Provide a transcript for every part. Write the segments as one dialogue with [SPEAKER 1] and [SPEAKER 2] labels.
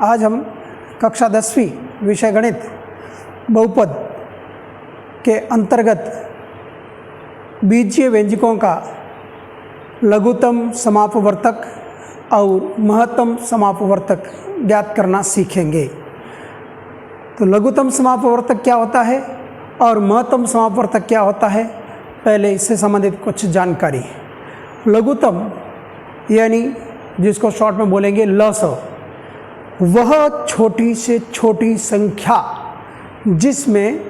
[SPEAKER 1] आज हम कक्षा 10वीं विषय गणित बहुपद के अंतर्गत बीजीय व्यंजकों का लघुत्तम समापवर्तक और महत्तम समापवर्तक ज्ञात करना सीखेंगे। तो लघुत्तम समापवर्तक क्या होता है और महत्तम समापवर्तक क्या होता है, पहले इससे संबंधित कुछ जानकारी। लघुत्तम यानी जिसको शॉर्ट में बोलेंगे लस, वह छोटी से छोटी संख्या जिसमें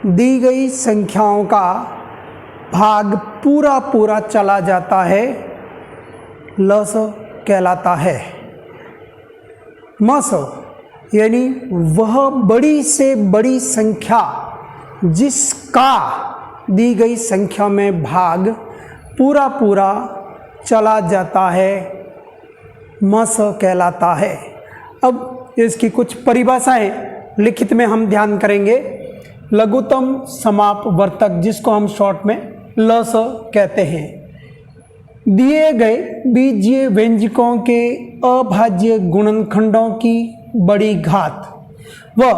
[SPEAKER 1] दी गई संख्याओं का भाग पूरा पूरा चला जाता है, लस कहलाता है। मस यानी वह बड़ी से बड़ी संख्या जिसका दी गई संख्या में भाग पूरा पूरा चला जाता है, मस कहलाता है। अब इसकी कुछ परिभाषाएं लिखित में हम ध्यान करेंगे। लघुत्तम समापवर्तक जिसको हम शॉर्ट में लस कहते हैं, दिए गए बीजीय व्यंजकों के अभाज्य गुणनखंडों की बड़ी घात व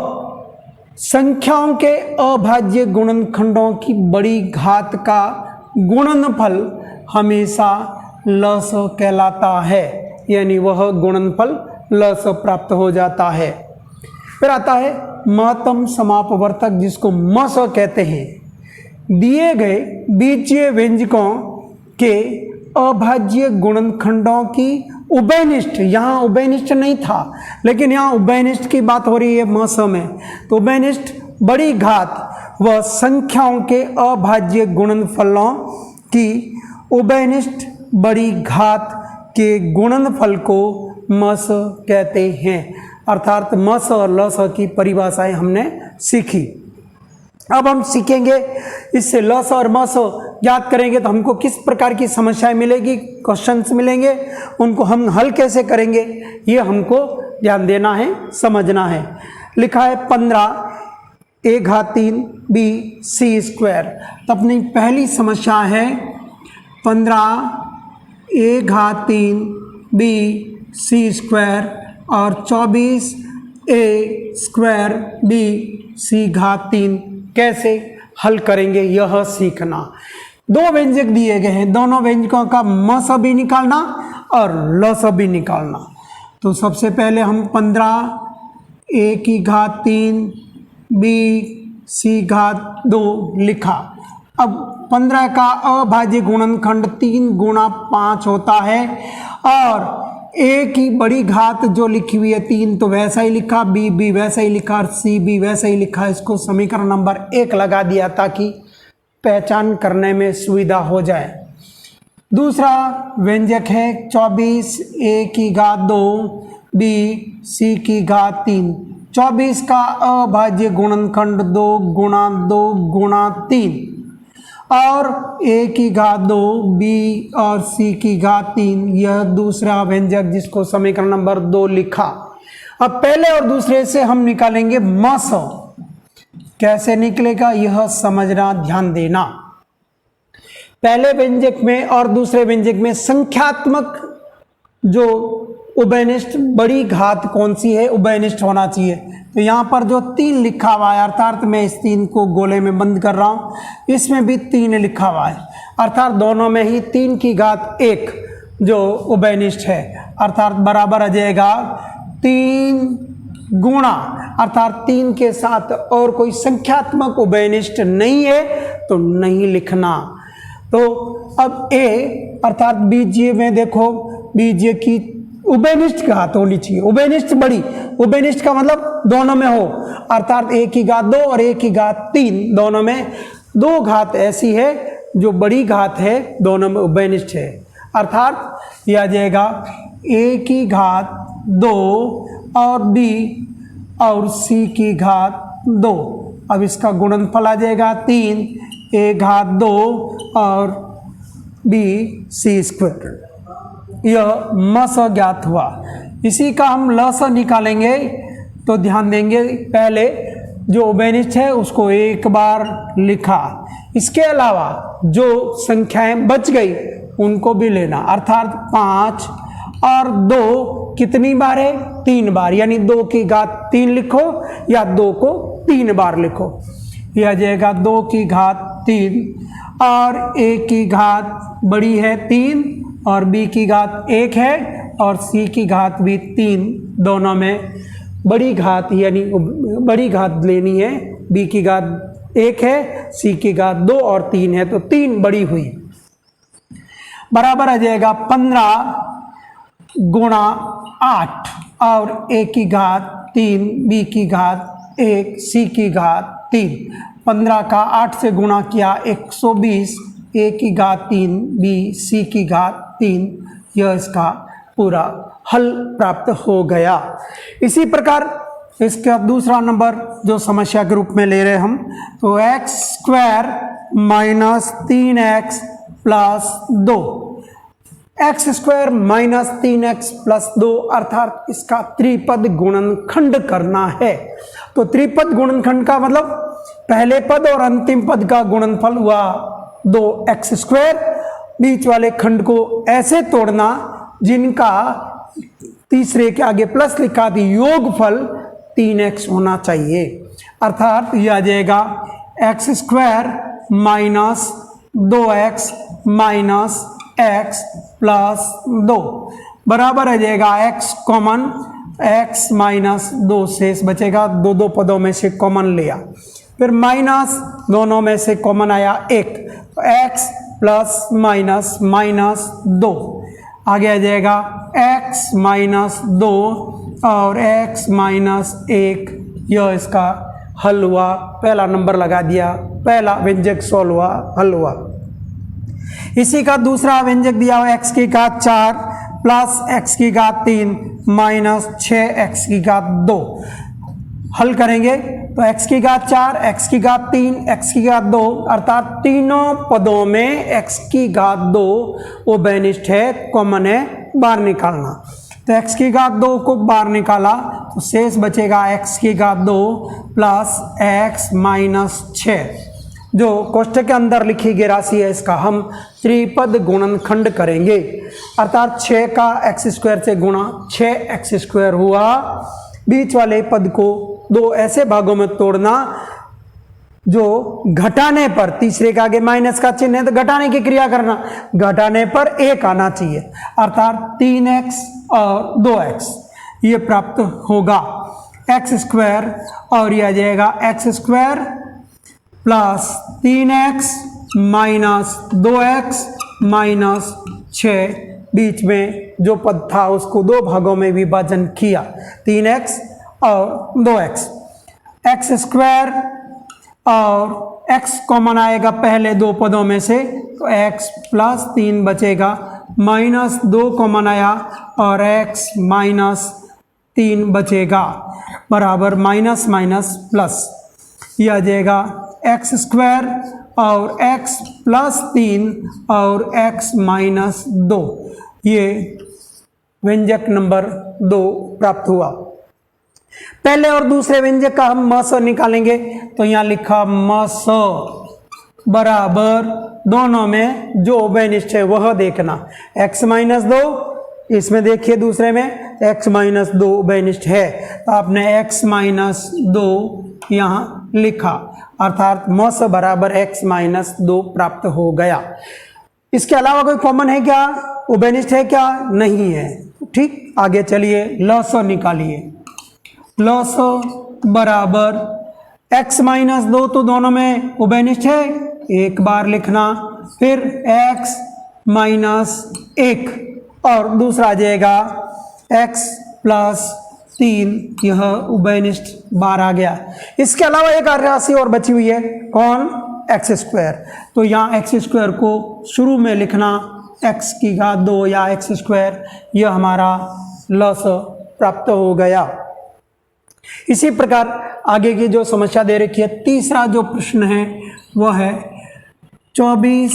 [SPEAKER 1] संख्याओं के अभाज्य गुणनखंडों की बड़ी घात का गुणनफल हमेशा लस कहलाता है, यानी वह गुणनफल लस प्राप्त हो जाता है। फिर आता है महत्तम समापवर्तक जिसको मस कहते हैं, दिए गए बीजीय व्यंजकों के अभाज्य गुणनखंडों की उभयनिष्ठ, यहाँ उभयनिष्ठ नहीं था लेकिन यहाँ उभयनिष्ठ की बात हो रही है मस में, तो उभयनिष्ठ बड़ी घात व संख्याओं के अभाज्य गुणनफलों की उभयनिष्ठ बड़ी घात के गुणनफल को मस कहते हैं। अर्थात मस और लस की परिभाषाएं हमने सीखी। अब हम सीखेंगे, इससे लस और मस ज्ञात करेंगे तो हमको किस प्रकार की समस्याएं मिलेगी, क्वेश्चंस मिलेंगे, उनको हम हल कैसे करेंगे, ये हमको ध्यान देना है, समझना है। लिखा है 15 a घात 3 b c स्क्वायर। तो अपनी पहली समस्या है 15 a घात 3 b c स्क्वायर और 24 a स्क्वायर b c घात 3 कैसे हल करेंगे यह सीखना। दो व्यंजक दिए गए हैं, दोनों व्यंजकों का मस भी निकालना और लस भी निकालना। तो सबसे पहले हम 15 a की घात 3 b c घात 2 लिखा। अब 15 का अभाज्य गुणनखंड 3 गुणा 5 होता है और a की बड़ी घात जो लिखी हुई है 3 तो वैसा ही लिखा, b भी वैसा ही लिखा और c भी वैसा ही लिखा। इसको समीकरण नंबर 1 लगा दिया ताकि पहचान करने में सुविधा हो जाए। दूसरा व्यंजक है 24 a की घात 2 b c की घात 3। 24 का अभाज्य गुणनखंड 2 गुणा 2 गुणा 3 और a की घात 2 b और c की घात 3, यह दूसरा व्यंजक जिसको समीकरण नंबर 2 लिखा। अब पहले और दूसरे से हम निकालेंगे मस। कैसे निकलेगा यह समझना, ध्यान देना। पहले व्यंजक में और दूसरे व्यंजक में संख्यात्मक जो उभयनिष्ठ बड़ी घात कौन सी है, उभयनिष्ठ होना चाहिए। तो यहाँ पर जो 3 लिखा हुआ है, अर्थात मैं इस 3 को गोले में बंद कर रहा हूँ, इसमें भी 3 लिखा हुआ है, अर्थात दोनों में ही 3 की घात 1 जो उभयनिष्ठ है, अर्थात बराबर आ जाएगा 3 गुणा, अर्थात 3 के साथ और कोई संख्यात्मक उभयनिष्ठ नहीं है तो नहीं लिखना। तो अब a अर्थात बीजीय में देखो, बीजीय की उभयनिष्ठ घात होनी चाहिए, उभयनिष्ठ बड़ी, उभयनिष्ठ का मतलब दोनों में हो, अर्थात a की घात 2 और a की घात 3, दोनों में 2 घात ऐसी है जो बड़ी घात है, दोनों में उभयनिष्ठ है, अर्थात यह आ जाएगा a की घात 2 और b और c की घात 2। अब इसका गुणनफल आ जाएगा 3 a घात 2 और b c स्क्वायर। यह मस ज्ञात हुआ। इसी का हम लस निकालेंगे तो ध्यान देंगे, पहले जो उभयनिष्ठ है उसको एक बार लिखा, इसके अलावा जो संख्याएं बच गई उनको भी लेना, अर्थात 5 और 2 कितनी बार है, 3 बार, यानी 2 की घात 3 लिखो या 2 को 3 बार लिखो। यह आ जाएगा 2 की घात 3 और a की घात बड़ी है 3 और b की घात 1 है और c की घात भी 3, दोनों में बड़ी घात यानी बड़ी घात लेनी है। b की घात 1 है, c की घात 2 और 3 है, तो 3 बड़ी हुई, बराबर आ जाएगा 15 गुणा 8 और a की घात 3, b की घात 1, c की घात 3। 15 का 8 से गुणा किया 120, a की घात 3, b c की घात 3, यह इसका पूरा हल प्राप्त हो गया। इसी प्रकार इसका दूसरा नंबर जो समस्या के रूप में ले रहे हम, तो x square minus 3x plus 2, x square minus 3x plus 2 अर्थात इसका त्रिपद गुणनखंड करना है। तो त्रिपद गुणनखंड का मतलब पहले पद और अंतिम पद का गुणनफल हुआ 2x स्क्वायर, बीच वाले खंड को ऐसे तोड़ना जिनका तीसरे के आगे प्लस लिखा थी योगफल 3x होना चाहिए, अर्थात यह आ जाएगा x square minus 2x minus x plus 2 बराबर आ जाएगा x कॉमन, x माइनस 2 शेष बचेगा, दो पदों में से कॉमन लिया, फिर माइनस दोनों में से कॉमन आया 1, तो x प्लस माइनस माइनस 2 आगे आ जाएगा x माइनस 2 और x माइनस 1, यह इसका हल हुआ। पहला नंबर लगा दिया, पहला व्यंजक सॉल्व हुआ, हल हुआ। इसी का दूसरा व्यंजक दिया हुआ x की घात 4 प्लस x की घात 3 माइनस 6x की घात 2, हल करेंगे तो x की घात 4, x की घात 3, x की घात 2 अर्थात तीनों पदों में x की घात 2 वो बेनिष्ठ है, कॉमन है, बाहर निकालना। तो x की घात 2 को बाहर निकाला तो शेष बचेगा x की घात 2 प्लस x माइनस 6, जो कोष्ठक के अंदर लिखी गई राशि है, इसका हम त्रिपद गुणनखंड करेंगे, अर्थात 6 का x स्क्वायर से गुणा 6x स्क्वायर हुआ। बीच वाले पद को दो ऐसे भागों में तोड़ना जो घटाने पर, तीसरे के आगे माइनस का चिन्ह है तो घटाने की क्रिया करना, घटाने पर 1 आना चाहिए, अर्थात 3x और 2x ये प्राप्त होगा x स्क्वायर, और यह आ जाएगा x square plus 3x minus 2x minus 6, बीच में जो पद था उसको दो भागों में विभाजन किया, 3x और 2x, x स्क्वायर और x कॉमन आएगा पहले दो पदों में से, तो x प्लस 3 बचेगा, माइनस 2 कॉमन आया और x माइनस 3 बचेगा, बराबर माइनस माइनस प्लस, यह आ जाएगा x स्क्वायर और x प्लस 3 और x माइनस 2, ये व्यंजक नंबर 2 प्राप्त हुआ। पहले और दूसरे व्यंजक का हम म स निकालेंगे, तो यहाँ लिखा म स बराबर दोनों में जो बेनिष्ठ है वह देखना, x माइनस 2, इसमें देखिए दूसरे में x माइनस 2 बेनिष्ठ है, तो आपने x माइनस 2 यहाँ लिखा, अर्थात म स बराबर x माइनस 2 प्राप्त हो गया। इसके अलावा कोई कॉमन है क्या, वो बेनिष्ठ है क्या, नहीं है, ठीक। आगे चलिए ल स निकालिए, ल स बराबर x माइनस 2, तो दोनों में वो बेनिष्ठ है, एक बार लिखना, फिर x माइनस 1 और दूसरा आ जाएगा x प्लस 3, यह उभयनिष्ठ बार आ गया। इसके अलावा एक राशि और बची हुई है, कौन, एक्स स्क्वायर, तो यहाँ एक्स स्क्वायर को शुरू में लिखना, x की घात 2 या एक्स स्क्वायर, यह हमारा लस प्राप्त हो गया। इसी प्रकार आगे की जो समस्या दे रखी है, तीसरा जो प्रश्न है वह है 24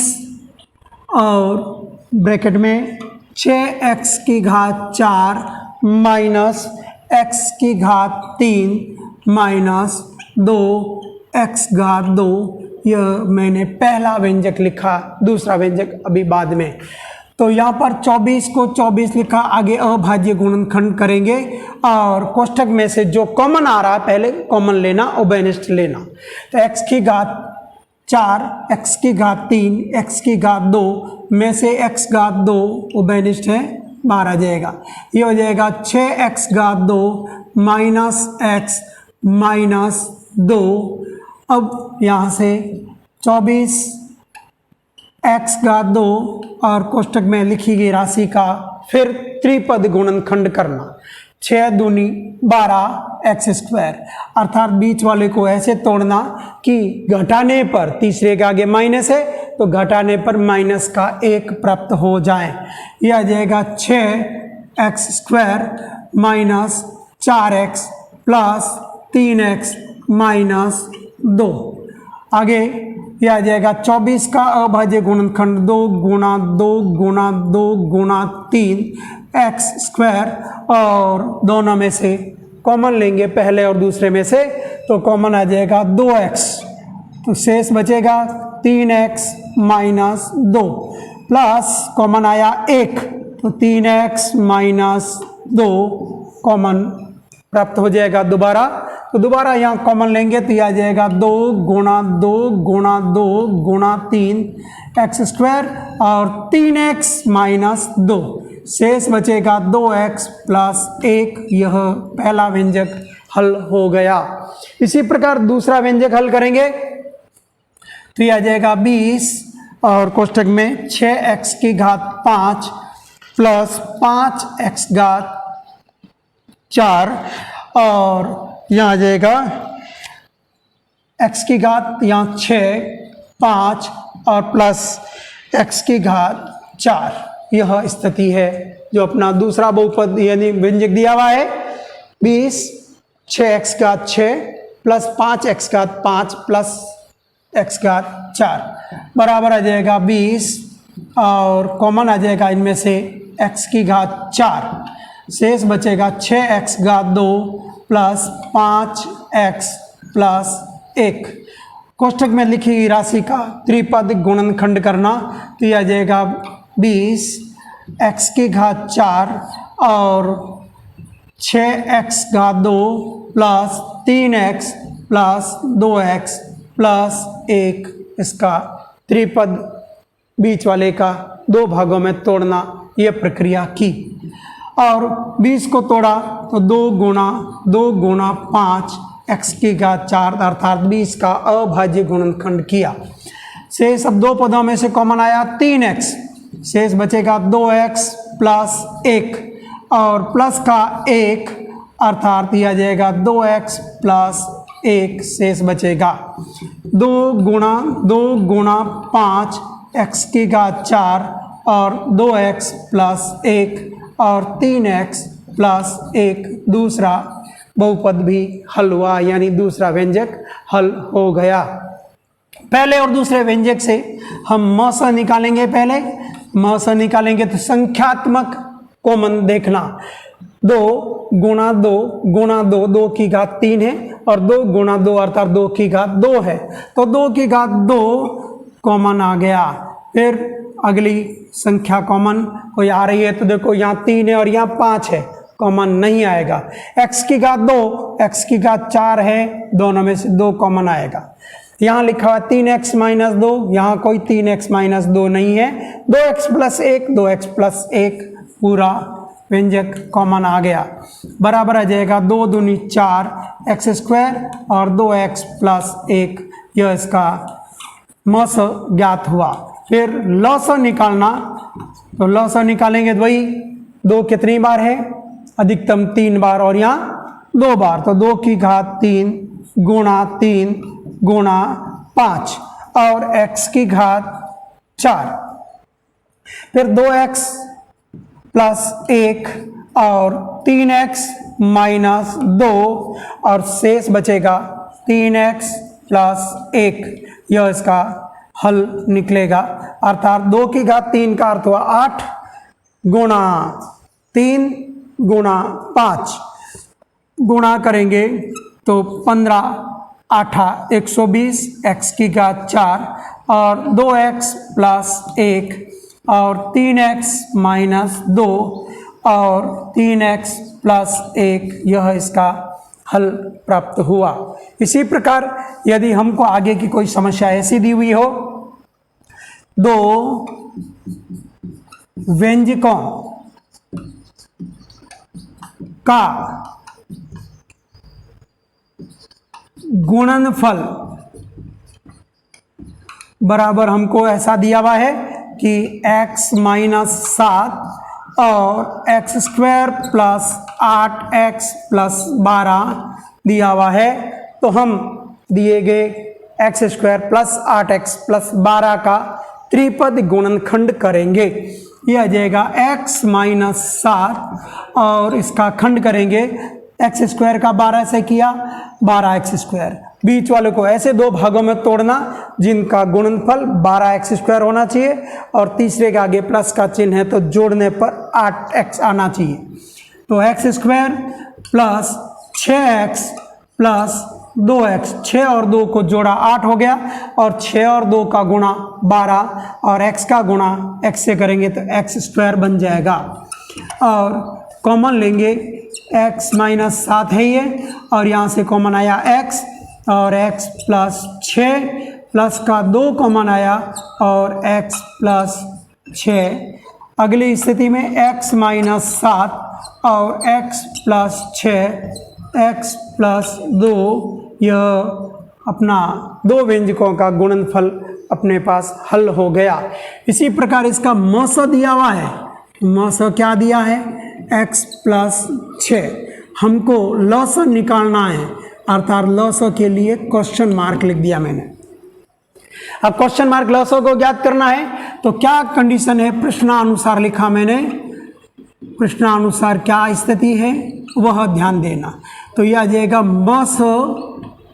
[SPEAKER 1] और ब्रैकेट में 6x की घात 4 माइनस x की घात 3 माइनस 2x घात 2, यह मैंने पहला व्यंजक लिखा, दूसरा व्यंजक अभी बाद में। तो यहाँ पर 24 को 24 लिखा, आगे अभाज्य गुणनखंड करेंगे और कोष्ठक में से जो कॉमन आ रहा है पहले कॉमन लेना, उभयनिष्ठ लेना। तो x की घात 4, x की घात 3, x की घात 2 में से x घात 2 उभयनिष्ठ है, बाहर आ जाएगा। ये हो जाएगा 6x घात 2 माइनस x माइनस 2। अब यहाँ से 24 x घात 2 और कोष्ठक में लिखी गई राशि का फिर त्रिपद गुणनखंड करना। 6 दूनी 12 एक्स स्क्वायर, अर्थात बीच वाले को ऐसे तोड़ना कि घटाने पर, तीसरे के आगे माइनस है तो घटाने पर माइनस का 1 प्राप्त हो जाए। यह आ जाएगा 6x square minus 4x plus 3x minus 2। आगे यह आ जाएगा 24 का अभाज्य गुणनखंड 2 गुणा 2 गुणा 2 गुणा 3 एक्स स्क्वायर, और दोनों में से कॉमन लेंगे पहले और दूसरे में से, तो कॉमन आ जाएगा 2x, तो शेष बचेगा 3x माइनस 2 प्लस कॉमन आया 1, तो 3x माइनस 2 कॉमन प्राप्त हो जाएगा दोबारा। तो दोबारा यहाँ कॉमन लेंगे तो यह आ जाएगा 2 गुणा 2 गुणा 2 गुणा 3 एक्स स्क्वायर और 3x माइनस 2, शेष बचेगा 2x प्लस 1। यह पहला व्यंजक हल हो गया। इसी प्रकार दूसरा व्यंजक हल करेंगे तो यह आ जाएगा 20 और कोष्ठक में 6x की घात 5 प्लस 5x घात 4, और यहाँ आ जाएगा x की घात यहाँ 6 5 और प्लस x की घात 4। यह स्थिति है जो अपना दूसरा बहुपद यानी व्यंजक दिया हुआ है। 20 6x घात 6 प्लस 5x घात 5 प्लस x घात 4 बराबर आ जाएगा 20, और कॉमन आ जाएगा इनमें से x की घात 4, शेष बचेगा 6x घात 2 प्लस 5x प्लस 1। कोष्ठक में लिखी गई राशि का त्रिपद गुणनखंड करना तो यह आ जाएगा 20 x की घात 4 और 6x घात 2 plus 3x plus 2x plus 1। इसका त्रिपद बीच वाले का 2 भागों में तोड़ना, यह प्रक्रिया की, और 20 को तोड़ा तो 2 गुणा 5 x की घात 4 अर्थात 20 का अभाज्य गुणनखंड किया। शेष अब 2 पदों में से कॉमन आया 3x, शेष बचेगा 2x प्लस 1 और प्लस का 1 अर्थात यह आ जाएगा 2x प्लस 1, शेष बचेगा 2 गुणा 5 x की घात 4 और 2x प्लस 1 और 3x प्लस 1। दूसरा बहुपद भी हल हुआ, यानी दूसरा व्यंजक हल हो गया। पहले और दूसरे व्यंजक से हम म स निकालेंगे। पहले म स निकालेंगे तो संख्यात्मक कॉमन देखना, 2 गुणा 2 गुणा 2, 2 की घात 3 है और 2 गुणा 2 अर्थात 2 की घात 2 है, तो 2 की घात 2 कॉमन आ गया। फिर अगली संख्या कॉमन कोई आ रही है तो देखो यहाँ 3 है और यहाँ 5 है, कॉमन नहीं आएगा। x की घात 2 x की घात 4 है, दोनों में से 2 कॉमन आएगा। यहाँ लिखा हुआ 3x माइनस 2, यहाँ कोई 3x माइनस 2 नहीं है, 2x प्लस 1 2x प्लस 1, पूरा व्यंजक कॉमन आ गया। बराबर आ जाएगा 2 दूनी 4 एक्स स्क्वायर और 2x प्लस 1। यह इसका म स ज्ञात हुआ। फिर ल स निकालना, तो ल स निकालेंगे तो वही 2 कितनी बार है, अधिकतम 3 बार और यहाँ 2 बार, तो 2 की घात 3 गुणा 3 गुणा 5 और x की घात 4। फिर 2x प्लस 1 और 3x माइनस 2 और शेष बचेगा 3x प्लस 1। यह इसका हल निकलेगा, अर्थात 2 की घात 3 का अर्थ हुआ 8 गुणा 3 गुणा 5, गुणा करेंगे तो 15 8 120 x की घात 4 और 2x प्लस 1 और 3x माइनस 2 और 3x प्लस 1, यह इसका हल प्राप्त हुआ। इसी प्रकार यदि हमको आगे की कोई समस्या ऐसी दी हुई हो, दो व्यंजकों का गुणनफल बराबर हमको ऐसा दिया हुआ है कि x माइनस 7 और x square plus 8x plus 12 दिया हुआ है, तो हम दिए गए x square plus 8x plus 12 का त्रिपद गुणनखंड करेंगे। यह आ जाएगा x माइनस 7 और इसका खंड करेंगे, एक्स स्क्वायर का 12 से किया 12x स्क्वायर, बीच वाले को ऐसे दो भागों में तोड़ना जिनका गुणनफल 12x स्क्वायर होना चाहिए और तीसरे के आगे प्लस का चिन्ह है तो जोड़ने पर 8x आना चाहिए। तो x square plus 6x plus 2x, 6 और 2 को जोड़ा 8 हो गया और 6 और 2 का गुणा 12 और x का गुणा x से करेंगे तो x स्क्वायर बन जाएगा। और कॉमन लेंगे, x माइनस 7 है ये और यहाँ से कॉमन आया x और x प्लस 6 प्लस का 2 कॉमन आया और x प्लस 6। अगली स्थिति में x माइनस 7 और x प्लस 6, x प्लस 2, यह अपना दो व्यंजकों का गुणनफल अपने पास हल हो गया। इसी प्रकार इसका मस दिया हुआ है, मस क्या दिया है x प्लस 6, हमको लस निकालना है, अर्थात लस के लिए क्वेश्चन मार्क लिख दिया मैंने। अब क्वेश्चन मार्क लसों को ज्ञात करना है तो क्या कंडीशन है, प्रश्नानुसार लिखा मैंने, प्रश्नानुसार क्या स्थिति है वह ध्यान देना। तो यह आ जाएगा मस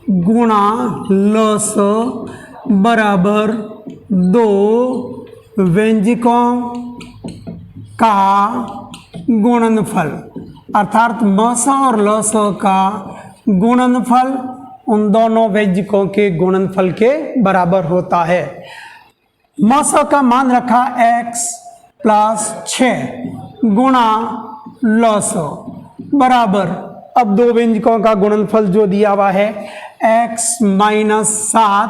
[SPEAKER 1] गुणा लस बराबर दो व्यंजकों का गुणनफल, अर्थात मस और लस का गुणनफल उन दोनों व्यंजकों के गुणनफल के बराबर होता है। मस का मान रखा x प्लस 6 गुणा लस बराबर, अब दो व्यंजकों का गुणनफल जो दिया हुआ है x माइनस 7,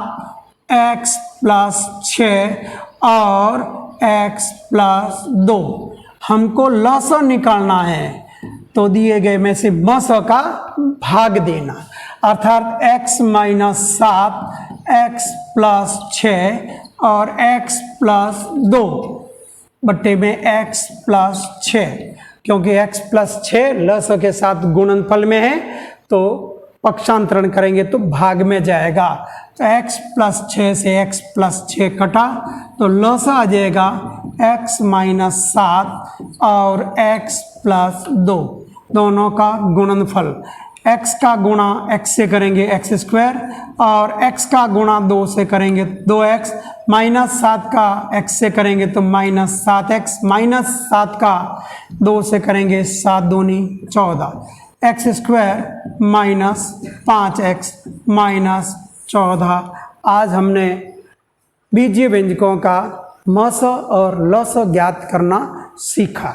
[SPEAKER 1] x प्लस 6 और x प्लस 2, हमको लस निकालना है तो दिए गए में से मस का भाग देना, अर्थात x माइनस 7, x प्लस 6 और x प्लस 2 बट्टे में x प्लस 6, क्योंकि x प्लस 6 लस के साथ गुणनफल में है तो पक्षांतरण करेंगे तो भाग में जाएगा। तो x प्लस 6 से x प्लस 6 कटा तो लस आ जाएगा x माइनस 7 और x प्लस 2, दोनों का गुणनफल। x का गुणा x से करेंगे x स्क्वायर और x का गुणा 2 से करेंगे 2x, माइनस 7 का x से करेंगे तो माइनस 7x, माइनस 7 का 2 से करेंगे 7 दूनी 14, x square minus 5x minus 14। आज हमने बीजीय व्यंजकों का मस और लस ज्ञात करना सीखा।